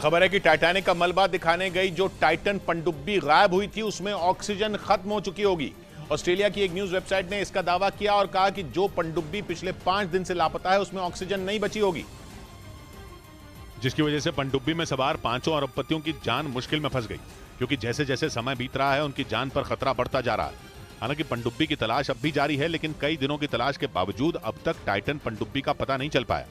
खबर है कि टाइटैनिक का मलबा दिखाने गई जो टाइटन पनडुब्बी गायब हुई थी उसमें ऑक्सीजन खत्म हो चुकी होगी। ऑस्ट्रेलिया की एक न्यूज वेबसाइट ने इसका दावा किया और कहा कि जो पनडुब्बी पिछले 5 दिन से लापता है उसमें ऑक्सीजन नहीं बची होगी, जिसकी वजह से पनडुब्बी में सवार 5 अरबपतियों की जान मुश्किल में फंस गई, क्योंकि जैसे जैसे समय बीत रहा है उनकी जान पर खतरा बढ़ता जा रहा है। हालांकि पनडुब्बी की तलाश अब भी जारी है, लेकिन कई दिनों की तलाश के बावजूद अब तक टाइटन पनडुब्बी का पता नहीं चल पाया।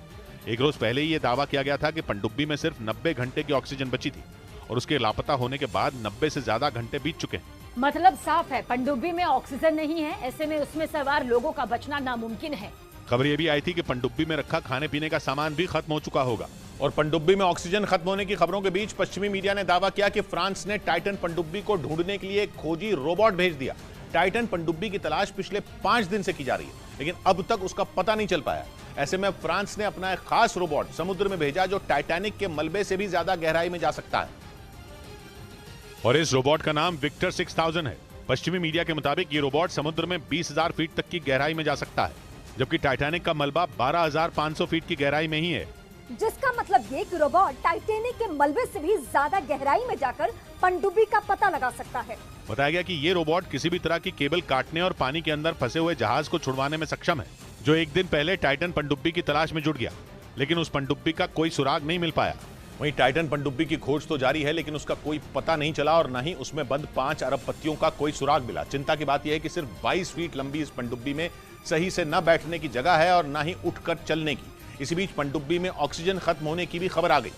एक रोज पहले ही यह दावा किया गया था कि पनडुब्बी में सिर्फ 90 घंटे की ऑक्सीजन बची थी और उसके लापता होने के बाद 90 से ज्यादा घंटे बीत चुके हैं। मतलब साफ है, पनडुब्बी में ऑक्सीजन नहीं है, ऐसे में उसमें सवार लोगों का बचना नामुमकिन है। खबर यह भी आई थी कि पनडुब्बी में रखा खाने पीने का सामान भी खत्म हो चुका होगा। और पनडुब्बी में ऑक्सीजन खत्म होने की खबरों के बीच पश्चिमी मीडिया ने दावा किया कि फ्रांस ने टाइटन पनडुब्बी को ढूंढने के लिए एक खोजी रोबोट भेज दिया। टाइटन पनडुब्बी की तलाश पिछले 5 दिन से की जा रही है, लेकिन अब तक उसका पता नहीं चल पाया। ऐसे में फ्रांस ने अपना एक खास रोबोट समुद्र में भेजा जो टाइटैनिक के मलबे से भी ज्यादा गहराई में जा सकता है। और इस रोबोट का नाम विक्टर 6000 है। पश्चिमी मीडिया के मुताबिक ये रोबोट समुद्र में 20,000 फीट तक की गहराई में जा सकता है, जबकि टाइटैनिक का मलबा 12,500 फीट की गहराई में ही है। जिसका मतलब ये कि रोबोट टाइटैनिक के मलबे से भी ज्यादा गहराई में जाकर पनडुब्बी का पता लगा सकता है। बताया गया कि ये रोबोट किसी भी तरह की केबल काटने और पानी के अंदर फंसे हुए जहाज को छुड़वाने में सक्षम है, जो एक दिन पहले टाइटन पनडुब्बी की तलाश में जुट गया, लेकिन उस पनडुब्बी का कोई सुराग नहीं मिल पाया। वहीं टाइटन पनडुब्बी की खोज तो जारी है, लेकिन उसका कोई पता नहीं चला और न ही उसमें बंद 5 अरबपतियों का कोई सुराग मिला। चिंता की बात यह है कि सिर्फ 22 फीट लंबी इस पनडुब्बी में सही से न बैठने की जगह है और न ही उठकर चलने की। इसी बीच पनडुब्बी में ऑक्सीजन खत्म होने की भी खबर आ गई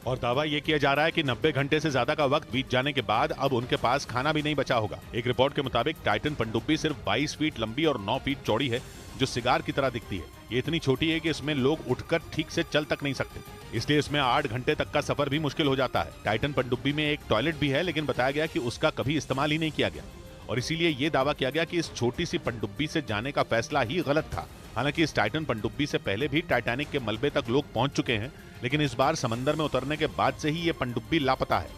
और दावा यह किया जा रहा है कि 90 घंटे से ज्यादा का वक्त बीत जाने के बाद अब उनके पास खाना भी नहीं बचा होगा। एक रिपोर्ट के मुताबिक टाइटन पनडुब्बी सिर्फ 22 फीट लंबी और 9 फीट चौड़ी है, जो सिगार की तरह दिखती है। ये इतनी छोटी है कि इसमें लोग उठकर ठीक से चल तक नहीं सकते, इसलिए इसमें 8 घंटे तक का सफर भी मुश्किल हो जाता है। टाइटन पनडुब्बी में एक टॉयलेट भी है, लेकिन बताया गया कि उसका कभी इस्तेमाल ही नहीं किया गया और इसीलिए ये दावा किया गया कि इस छोटी सी पनडुब्बी से जाने का फैसला ही गलत था। हालांकि इस टाइटन पनडुब्बी से पहले भी टाइटैनिक के मलबे तक लोग पहुंच चुके हैं, लेकिन इस बार समंदर में उतरने के बाद से ही ये पनडुब्बी लापता है।